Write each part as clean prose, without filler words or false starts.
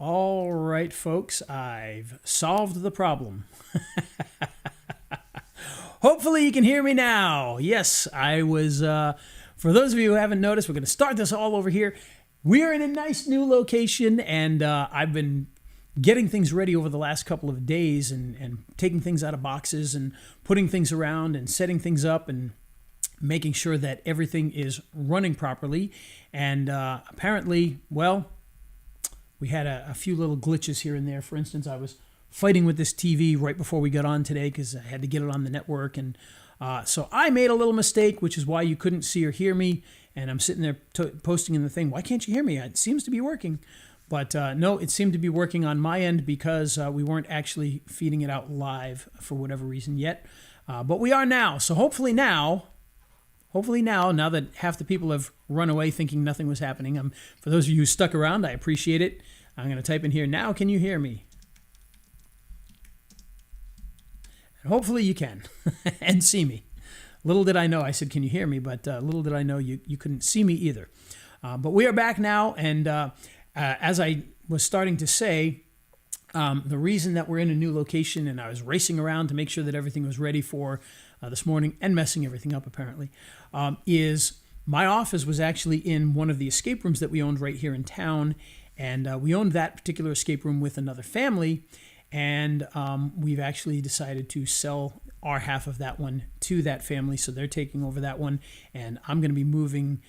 All right, folks, I've solved the problem. Hopefully you can hear me now. Yes, I was, for those of you who haven't noticed, we're going to start this all over here. We are in a nice new location, and I've been getting things ready over the last couple of days and taking things out of boxes and putting things around and setting things up and making sure that everything is running properly. And apparently, well, we had a few little glitches here and there. For instance, I was fighting with this TV right before we got on today because I had to get it on the network. And so I made a little mistake, which is why you couldn't see or hear me. And I'm sitting there posting in the thing, why can't you hear me? It seems to be working. But no, it seemed to be working on my end because we weren't actually feeding it out live for whatever reason yet. But we are now. So hopefully now that half the people have run away thinking nothing was happening, for those of you who stuck around, I appreciate it. I'm going to type in here, now can you hear me? And hopefully you can and see me. Little did I know, I said, can you hear me? But little did I know you couldn't see me either. But we are back now, and as I was starting to say, the reason that we're in a new location, and I was racing around to make sure that everything was ready for this morning and messing everything up apparently, is my office was actually in one of the escape rooms that we owned right here in town. And we owned that particular escape room with another family. And we've actually decided to sell our half of that one to that family. So they're taking over that one. And I'm going to be moving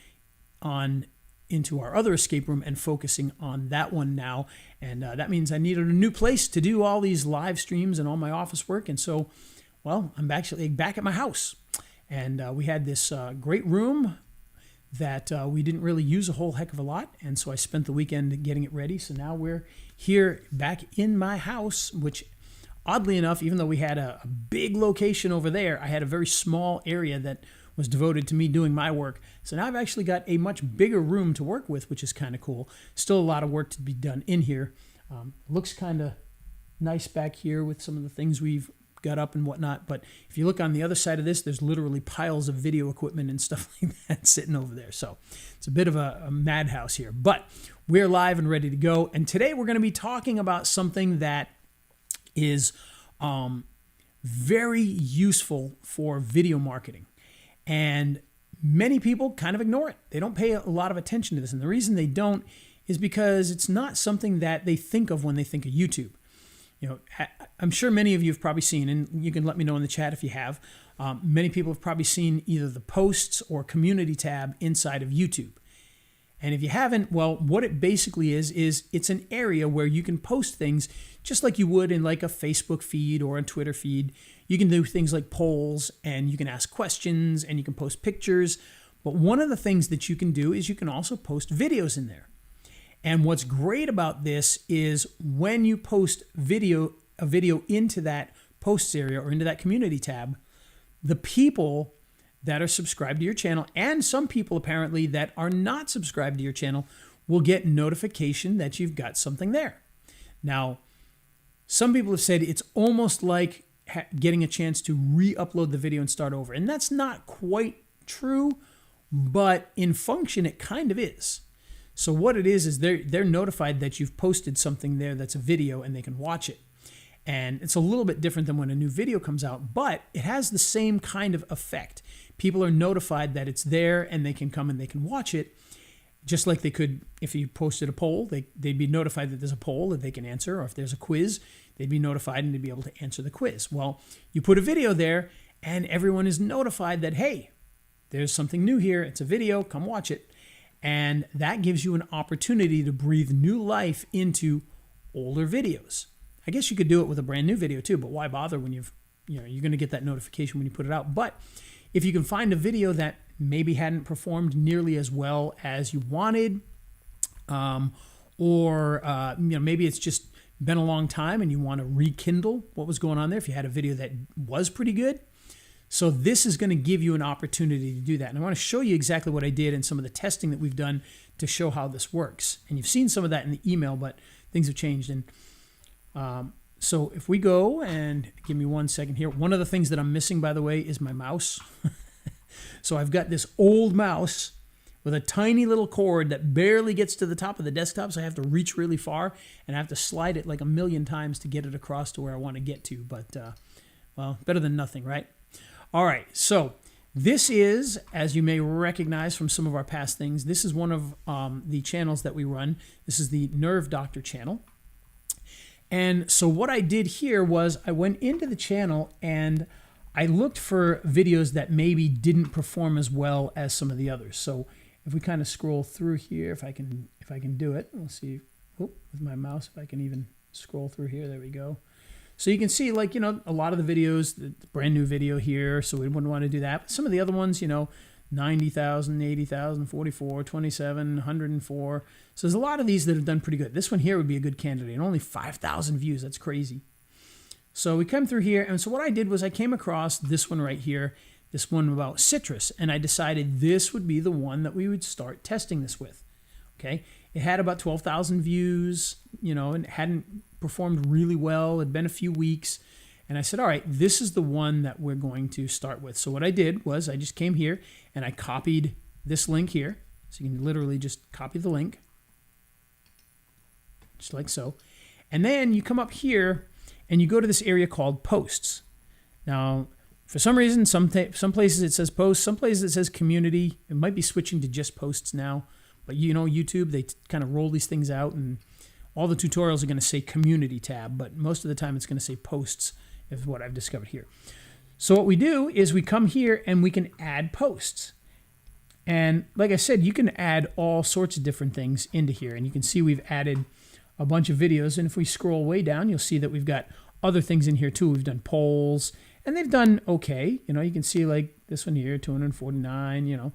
on into our other escape room and focusing on that one now. And that means I needed a new place to do all these live streams and all my office work. And so, well, I'm actually back at my house. And we had this great room that we didn't really use a whole heck of a lot. And so I spent the weekend getting it ready. So now we're here back in my house, which oddly enough, even though we had a big location over there, I had a very small area that was devoted to me doing my work. So now I've actually got a much bigger room to work with, which is kind of cool. Still a lot of work to be done in here. Looks kind of nice back here with some of the things we've got up and whatnot. But if you look on the other side of this, there's literally piles of video equipment and stuff like that sitting over there. So it's a bit of a madhouse here. But we're live and ready to go. And today we're going to be talking about something that is very useful for video marketing. And many people kind of ignore it. They don't pay a lot of attention to this. And the reason they don't is because it's not something that they think of when they think of YouTube. You know, I'm sure many of you have probably seen, and you can let me know in the chat if you have, many people have probably seen either the posts or community tab inside of YouTube. And if you haven't, well, what it basically is it's an area where you can post things just like you would in like a Facebook feed or a Twitter feed. You can do things like polls, and you can ask questions, and you can post pictures. But one of the things that you can do is you can also post videos in there. And what's great about this is when you post a video into that posts area or into that community tab, the people that are subscribed to your channel, and some people apparently that are not subscribed to your channel, will get notification that you've got something there. Now, some people have said it's almost like getting a chance to re-upload the video and start over. And that's not quite true, but in function, it kind of is. So what it is they're notified that you've posted something there that's a video, and they can watch it. And it's a little bit different than when a new video comes out, but it has the same kind of effect. People are notified that it's there, and they can come and they can watch it, just like they could if you posted a poll. They'd be notified that there's a poll that they can answer, or if there's a quiz, they'd be notified and they'd be able to answer the quiz. Well, you put a video there, and everyone is notified that, hey, there's something new here. It's a video. Come watch it. And that gives you an opportunity to breathe new life into older videos. I guess you could do it with a brand new video too, but why bother when you're going to get that notification when you put it out. But if you can find a video that maybe hadn't performed nearly as well as you wanted, or maybe it's just been a long time and you want to rekindle what was going on there, if you had a video that was pretty good. So this is going to give you an opportunity to do that. And I want to show you exactly what I did and some of the testing that we've done to show how this works. And you've seen some of that in the email, but things have changed. And so if we go and give me 1 second here, one of the things that I'm missing, by the way, is my mouse. So I've got this old mouse with a tiny little cord that barely gets to the top of the desktop, so I have to reach really far and I have to slide it like a million times to get it across to where I want to get to. But, well, better than nothing, right? All right, so this is, as you may recognize from some of our past things, this is one of the channels that we run. This is the Nerve Doctor channel. And so what I did here was I went into the channel and I looked for videos that maybe didn't perform as well as some of the others. So if we kind of scroll through here, if I can do it, we'll see. Oh, with my mouse, if I can even scroll through here, there we go. So you can see, like, you know, a lot of the videos, the brand new video here, so we wouldn't want to do that. But some of the other ones, you know, 90,000, 80,000, 44, 27, 104. So there's a lot of these that have done pretty good. This one here would be a good candidate. And only 5,000 views. That's crazy. So we come through here. And so what I did was I came across this one right here, this one about citrus. And I decided this would be the one that we would start testing this with. Okay. It had about 12,000 views, you know, and it hadn't performed really well. It had been a few weeks. And I said, all right, this is the one that we're going to start with. So what I did was I just came here and I copied this link here. So you can literally just copy the link, just like so. And then you come up here and you go to this area called posts. Now, for some reason, some places it says posts, some places it says community. It might be switching to just posts now. But you know, YouTube, they kind of roll these things out and all the tutorials are going to say community tab, but most of the time it's going to say posts is what I've discovered here. So what we do is we come here and we can add posts. And like I said, you can add all sorts of different things into here. And you can see we've added a bunch of videos. And if we scroll way down, you'll see that we've got other things in here too. We've done polls and they've done okay. You know, you can see like this one here, 249, you know,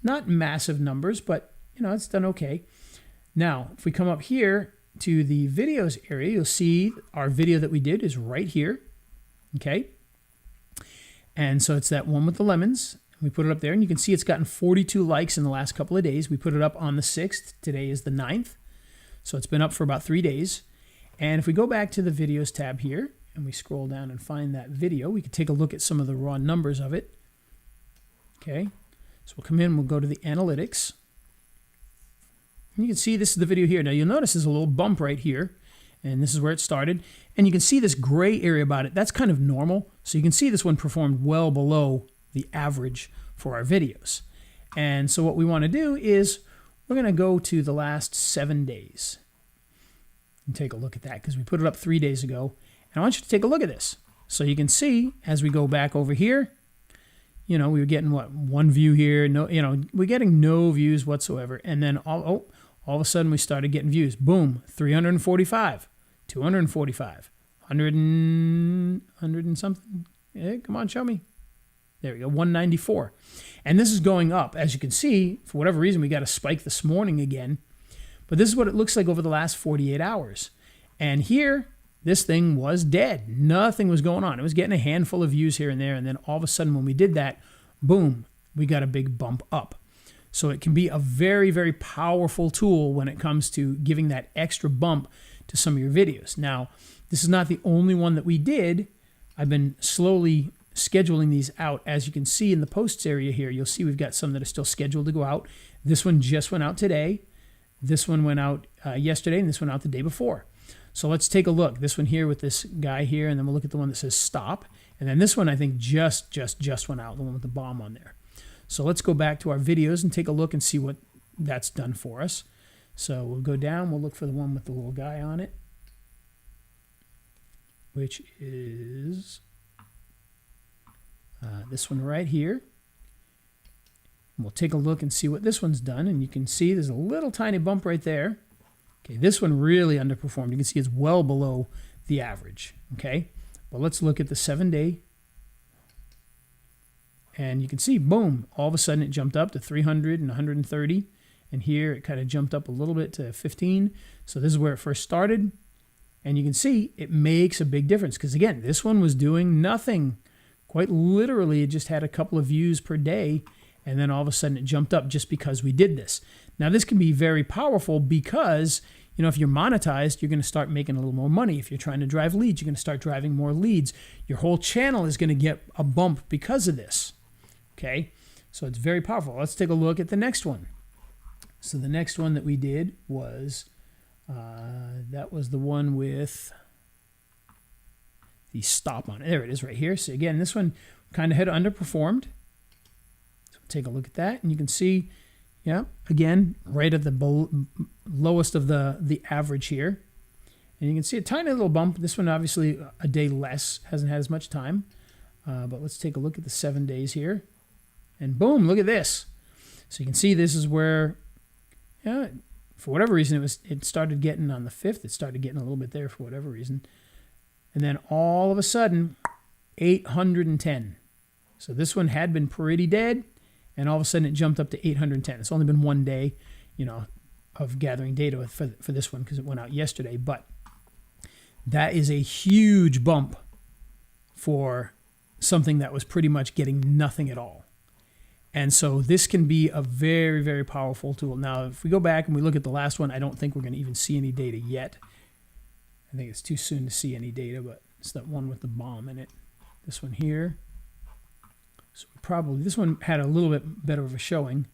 not massive numbers, but you know, it's done okay. Now, if we come up here to the videos area, you'll see our video that we did is right here. Okay. And so it's that one with the lemons. We put it up there and you can see it's gotten 42 likes in the last couple of days. We put it up on the 6th. Today is the 9th. So it's been up for about 3 days. And if we go back to the videos tab here and we scroll down and find that video, we can take a look at some of the raw numbers of it. Okay. So we'll come in, we'll go to the analytics. And you can see this is the video here. Now you'll notice there's a little bump right here. And this is where it started. And you can see this gray area about it. That's kind of normal. So you can see this one performed well below the average for our videos. And so what we want to do is we're going to go to the last 7 days and take a look at that because we put it up 3 days ago. And I want you to take a look at this. So you can see as we go back over here, you know, we were getting what, 1 view here. No, you know, we're getting no views whatsoever. And then all of a sudden we started getting views. Boom, 345, 245, 100 and something. Hey, come on, show me. There we go, 194. And this is going up. As you can see, for whatever reason, we got a spike this morning again. But this is what it looks like over the last 48 hours. And here, this thing was dead. Nothing was going on. It was getting a handful of views here and there. And then all of a sudden, when we did that, boom, we got a big bump up. So it can be a very, very powerful tool when it comes to giving that extra bump to some of your videos. Now, this is not the only one that we did. I've been slowly scheduling these out. As you can see in the posts area here, you'll see we've got some that are still scheduled to go out. This one just went out today. This one went out yesterday, and this went out the day before. So let's take a look. This one here with this guy here, and then we'll look at the one that says stop. And then this one I think just went out, the one with the bomb on there. So let's go back to our videos and take a look and see what that's done for us. So we'll go down, we'll look for the one with the little guy on it, which is this one right here. And we'll take a look and see what this one's done. And you can see there's a little tiny bump right there. Okay, this one really underperformed. You can see it's well below the average. Okay, but let's look at the 7-day. And you can see, boom, all of a sudden it jumped up to 300 and 130. And here it kind of jumped up a little bit to 15. So this is where it first started. And you can see it makes a big difference. Because again, this one was doing nothing. Quite literally, it just had a couple of views per day. And then all of a sudden it jumped up just because we did this. Now this can be very powerful because, you know, if you're monetized, you're going to start making a little more money. If you're trying to drive leads, you're going to start driving more leads. Your whole channel is going to get a bump because of this. Okay, so it's very powerful. Let's take a look at the next one. So the next one that we did was, that was the one with the stop on it. There it is right here. So again, this one kind of had underperformed. So take a look at that, and you can see, yeah, again, right at the lowest of the average here. And you can see a tiny little bump. This one obviously a day less, hasn't had as much time. But let's take a look at the 7 days here. And boom, look at this. So you can see this is where, yeah, for whatever reason, it started getting on the 5th. It started getting a little bit there for whatever reason. And then all of a sudden, 810. So this one had been pretty dead, and all of a sudden it jumped up to 810. It's only been 1 day, you know, of gathering data for this one because it went out yesterday. But that is a huge bump for something that was pretty much getting nothing at all. And so this can be a very, very powerful tool. Now, if we go back and we look at the last one, I don't think we're going to even see any data yet. I think it's too soon to see any data, but it's that one with the bomb in it. This one here. So probably, this one had a little bit better of a showing.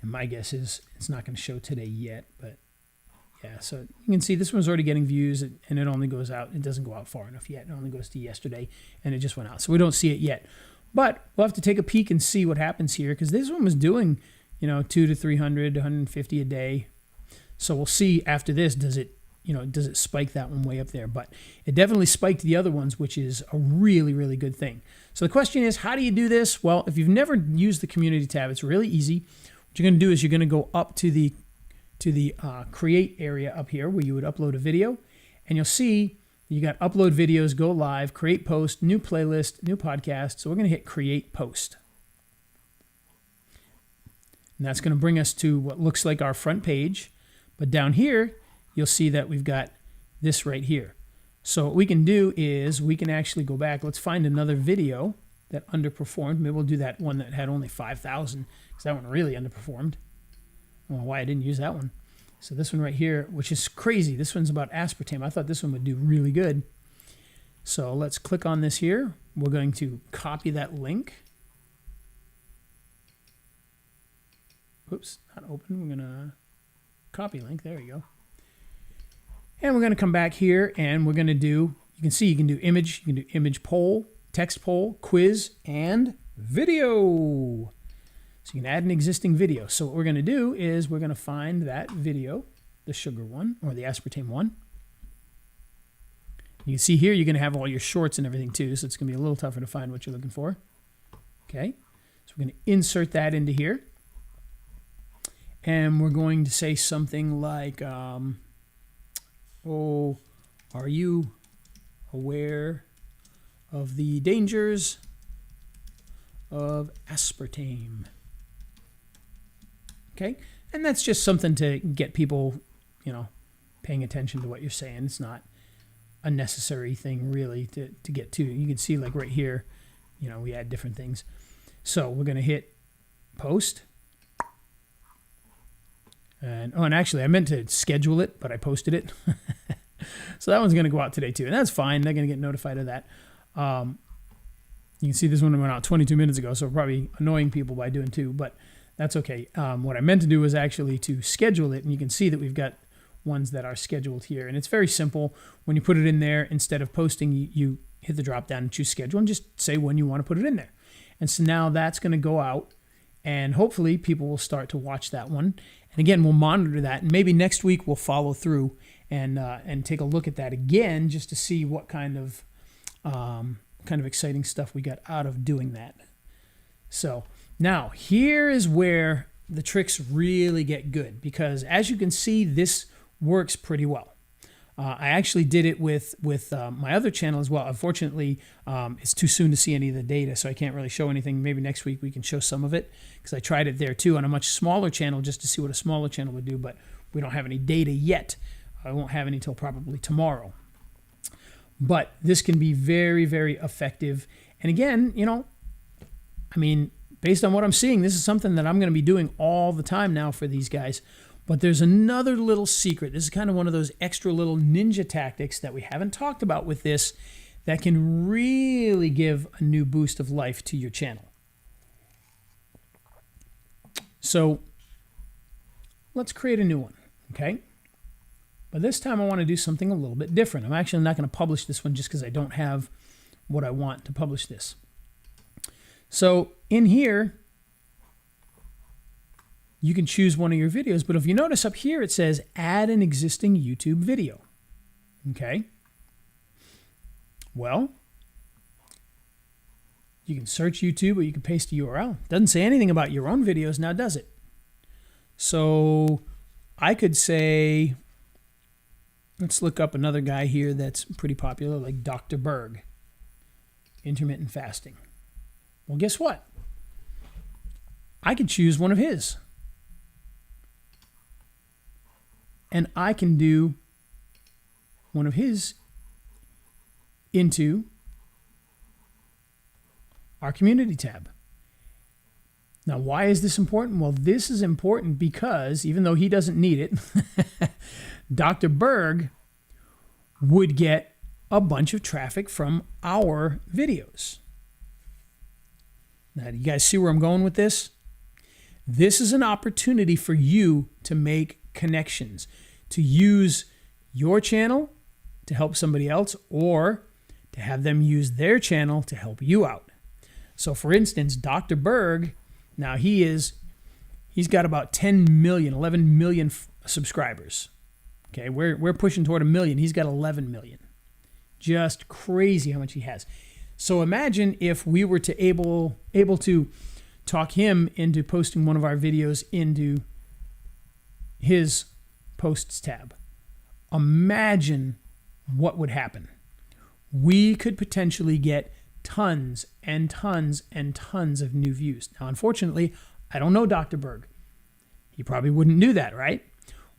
And my guess is it's not going to show today yet, but yeah, so you can see this one's already getting views, and it only goes out. It doesn't go out far enough yet. It only goes to yesterday, and it just went out. So we don't see it yet. But we'll have to take a peek and see what happens here, because this one was doing, you know, 200 to 300, 150 a day. So we'll see after this, does it spike that one way up there? But it definitely spiked the other ones, which is a really, really good thing. So the question is, how do you do this? Well, if you've never used the community tab, it's really easy. What you're going to do is you're going to go up to the create area up here where you would upload a video, and you'll see you got upload videos, go live, create post, new playlist, new podcast. So we're going to hit create post. And that's going to bring us to what looks like our front page. But down here, you'll see that we've got this right here. So what we can do is we can actually go back. Let's find another video that underperformed. Maybe we'll do that one that had only 5,000, because that one really underperformed. I don't know why I didn't use that one. So this one right here, which is crazy. This one's about aspartame. I thought this one would do really good. So let's click on this here. We're going to copy that link. Oops, not open. We're going to copy link. There you go. And we're going to come back here, and we're going to do, you can see you can do image. You can do image poll, text poll, quiz, and video. So you can add an existing video. So what we're going to do is we're going to find that video, the sugar one or the aspartame one. You can see here you're going to have all your shorts and everything too, so it's going to be a little tougher to find what you're looking for. Okay, so we're going to insert that into here. And we're going to say something like, oh, are you aware of the dangers of aspartame? Okay, and that's just something to get people, you know, paying attention to what you're saying. It's not a necessary thing really to get to. You can see like right here, you know, we add different things. So we're going to hit post. And actually I meant to schedule it, but I posted it. So that one's going to go out today too, and that's fine. They're going to get notified of that. You can see this one went out 22 minutes ago, so probably annoying people by doing two, but that's okay. What I meant to do was actually to schedule it, and you can see that we've got ones that are scheduled here. And it's very simple. When you put it in there, instead of posting, you hit the drop down and choose schedule and just say when you want to put it in there. And so now that's going to go out, and hopefully people will start to watch that one. And again, we'll monitor that, and maybe next week we'll follow through and take a look at that again, just to see what kind of exciting stuff we got out of doing that. So now here is where the tricks really get good, because as you can see, this works pretty well. I actually did it with my other channel as well. Unfortunately, it's too soon to see any of the data, so I can't really show anything. Maybe next week we can show some of it, because I tried it there too on a much smaller channel just to see what a smaller channel would do, but we don't have any data yet. I won't have any until probably tomorrow. But this can be very, very effective. And again, you know, I mean, based on what I'm seeing, this is something that I'm going to be doing all the time now for these guys. But there's another little secret. This is kind of one of those extra little ninja tactics that we haven't talked about with this that can really give a new boost of life to your channel. So let's create a new one, okay? But this time I want to do something a little bit different. I'm actually not going to publish this one just because I don't have what I want to publish this. So in here, you can choose one of your videos, but if you notice up here, it says add an existing YouTube video, okay? Well, you can search YouTube or you can paste a URL. Doesn't say anything about your own videos now, does it? So I could say, let's look up another guy here that's pretty popular, like Dr. Berg, intermittent fasting. Well, guess what? I could choose one of his. And I can do one of his into our community tab. Now, why is this important? Well, this is important because even though he doesn't need it, Dr. Berg would get a bunch of traffic from our videos. Now, do you guys see where I'm going with this? This is an opportunity for you to make connections, to use your channel to help somebody else, or to have them use their channel to help you out. So for instance, Dr. Berg, now he's got about 10 million, 11 million subscribers. Okay, we're pushing toward 1 million. He's got 11 million. Just crazy how much he has. So imagine if we were to able to talk him into posting one of our videos into his posts tab. Imagine what would happen. We could potentially get tons and tons and tons of new views. Now, unfortunately, I don't know Dr. Berg. He probably wouldn't do that, right?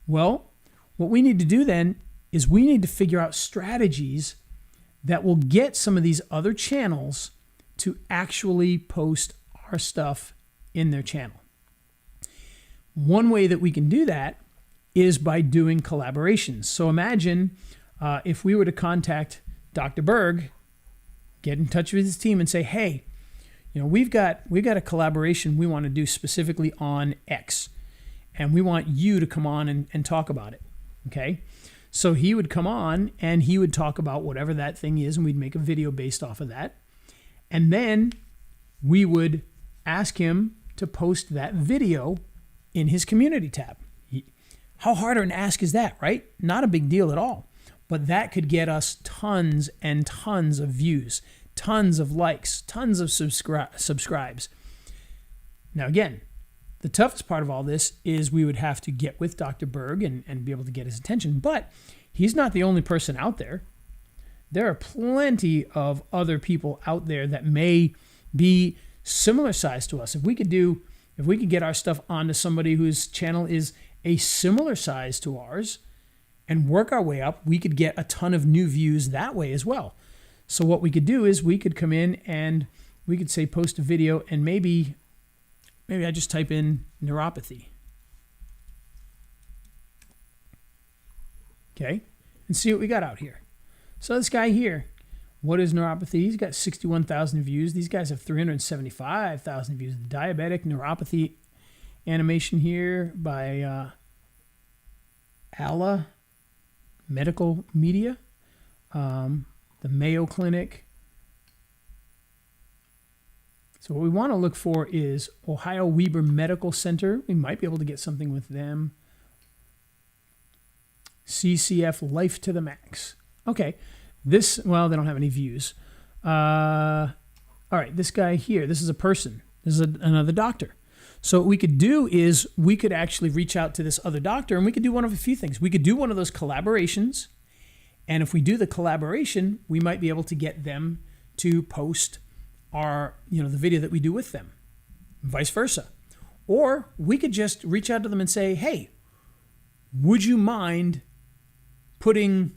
Well, what we need to do then is we need to figure out strategies that will get some of these other channels to actually post our stuff in their channel. One way that we can do that is by doing collaborations. So imagine if we were to contact Dr. Berg, get in touch with his team and say, hey, we've got a collaboration we want to do specifically on X, and we want you to come on and talk about it, okay? So he would come on and he would talk about whatever that thing is, and we'd make a video based off of that. And then we would ask him to post that video in his community tab. How hard an ask is that, right? Not a big deal at all. But that could get us tons and tons of views, tons of likes, tons of subscribes. Now, again, the toughest part of all this is we would have to get with Dr. Berg and be able to get his attention. But he's not the only person out there. There are plenty of other people out there that may be similar size to us. If we could get our stuff onto somebody whose channel is a similar size to ours and work our way up, we could get a ton of new views that way as well. So what we could do is we could come in and we could say post a video, and maybe I just type in neuropathy. Okay, and see what we got out here. So this guy here, what is neuropathy? He's got 61,000 views. These guys have 375,000 views. The diabetic neuropathy animation here by Alla Medical Media, the Mayo Clinic. So what we want to look for is Ohio Weber Medical Center. We might be able to get something with them. CCF Life to the Max. Okay, well, they don't have any views. All right, this guy here, this is a person. This is another doctor. So what we could do is we could actually reach out to this other doctor, and we could do one of a few things. We could do one of those collaborations, and if we do the collaboration, we might be able to get them to post our, the video that we do with them, vice versa. Or we could just reach out to them and say, hey, would you mind putting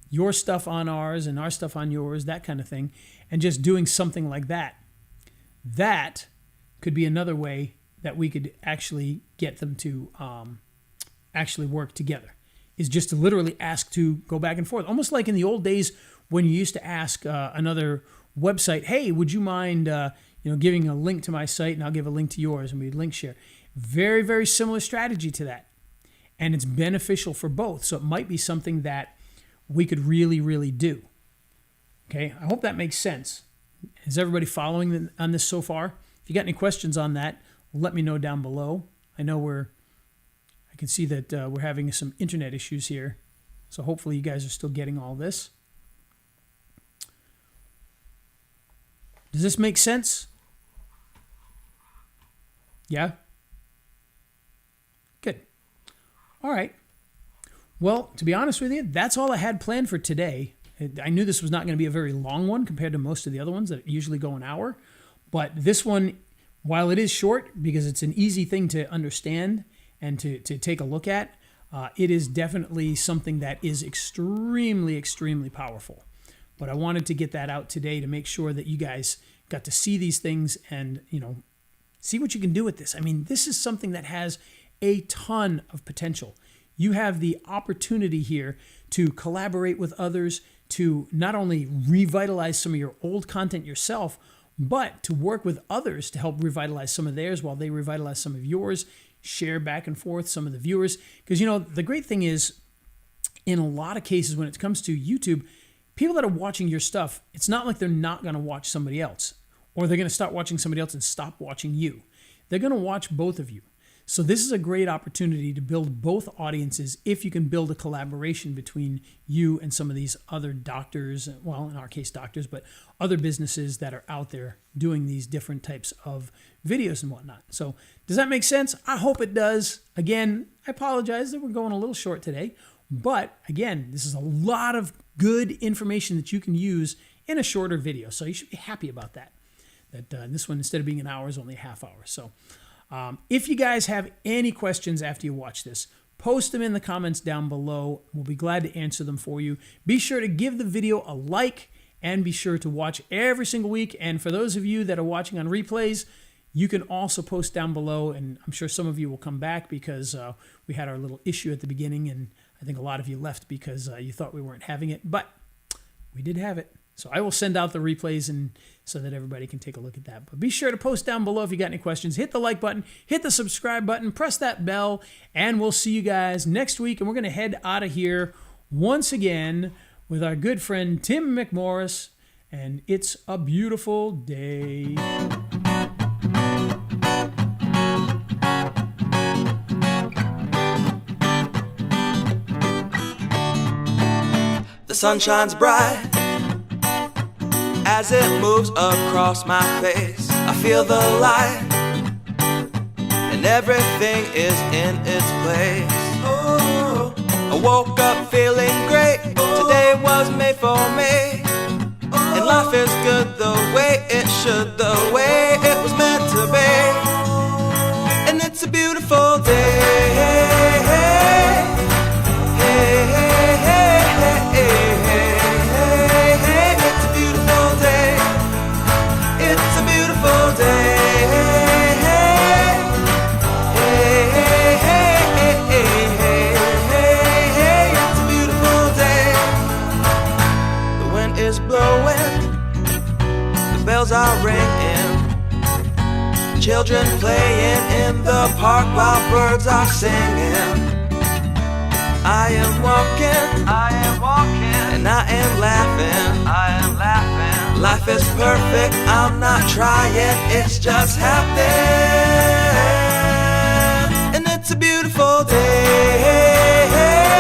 your stuff on ours and our stuff on yours, that kind of thing, and just doing something like that. That could be another way that we could actually get them to actually work together, is just to literally ask to go back and forth. Almost like in the old days when you used to ask another website, hey, would you mind giving a link to my site and I'll give a link to yours, and we'd link share. Very, very similar strategy to that. And it's beneficial for both. So it might be something that we could really, really do. Okay, I hope that makes sense. Is everybody following on this so far? If you got any questions on that, let me know down below. I know I can see that we're having some internet issues here. So hopefully you guys are still getting all this. Does this make sense? Yeah? Good. All right. Well, to be honest with you, that's all I had planned for today. I knew this was not going to be a very long one compared to most of the other ones that usually go an hour. But this one, while it is short, because it's an easy thing to understand and to take a look at, it is definitely something that is extremely, extremely powerful. But I wanted to get that out today to make sure that you guys got to see these things and, see what you can do with this. I mean, this is something that has a ton of potential. You have the opportunity here to collaborate with others, to not only revitalize some of your old content yourself, but to work with others to help revitalize some of theirs while they revitalize some of yours, share back and forth some of the viewers. Because, the great thing is, in a lot of cases when it comes to YouTube, people that are watching your stuff, it's not like they're not going to watch somebody else, or they're going to start watching somebody else and stop watching you. They're going to watch both of you. So this is a great opportunity to build both audiences if you can build a collaboration between you and some of these other doctors, well, in our case doctors, but other businesses that are out there doing these different types of videos and whatnot. So does that make sense? I hope it does. Again, I apologize that we're going a little short today, but again, this is a lot of good information that you can use in a shorter video. So you should be happy about that. That this one, instead of being an hour, is only a half hour. So if you guys have any questions after you watch this, post them in the comments down below. We'll be glad to answer them for you. Be sure to give the video a like and be sure to watch every single week. And for those of you that are watching on replays, you can also post down below, and I'm sure some of you will come back because we had our little issue at the beginning, and I think a lot of you left because you thought we weren't having it, but we did have it. So I will send out the replays and so that everybody can take a look at that. But be sure to post down below if you got any questions. Hit the like button, hit the subscribe button, press that bell, and we'll see you guys next week. And we're going to head out of here once again with our good friend Tim McMorris, and it's a beautiful day. The sun shines bright as it moves across my face. I feel the light and everything is in its place. Oh, I woke up feeling great. Today was made for me, and life is good the way it should, the way it was meant to be. And it's a beautiful day. Are ringing, children playing in the park while birds are singing. I am walking, and I am laughing. Life is perfect, I'm not trying, it's just happening. And it's a beautiful day.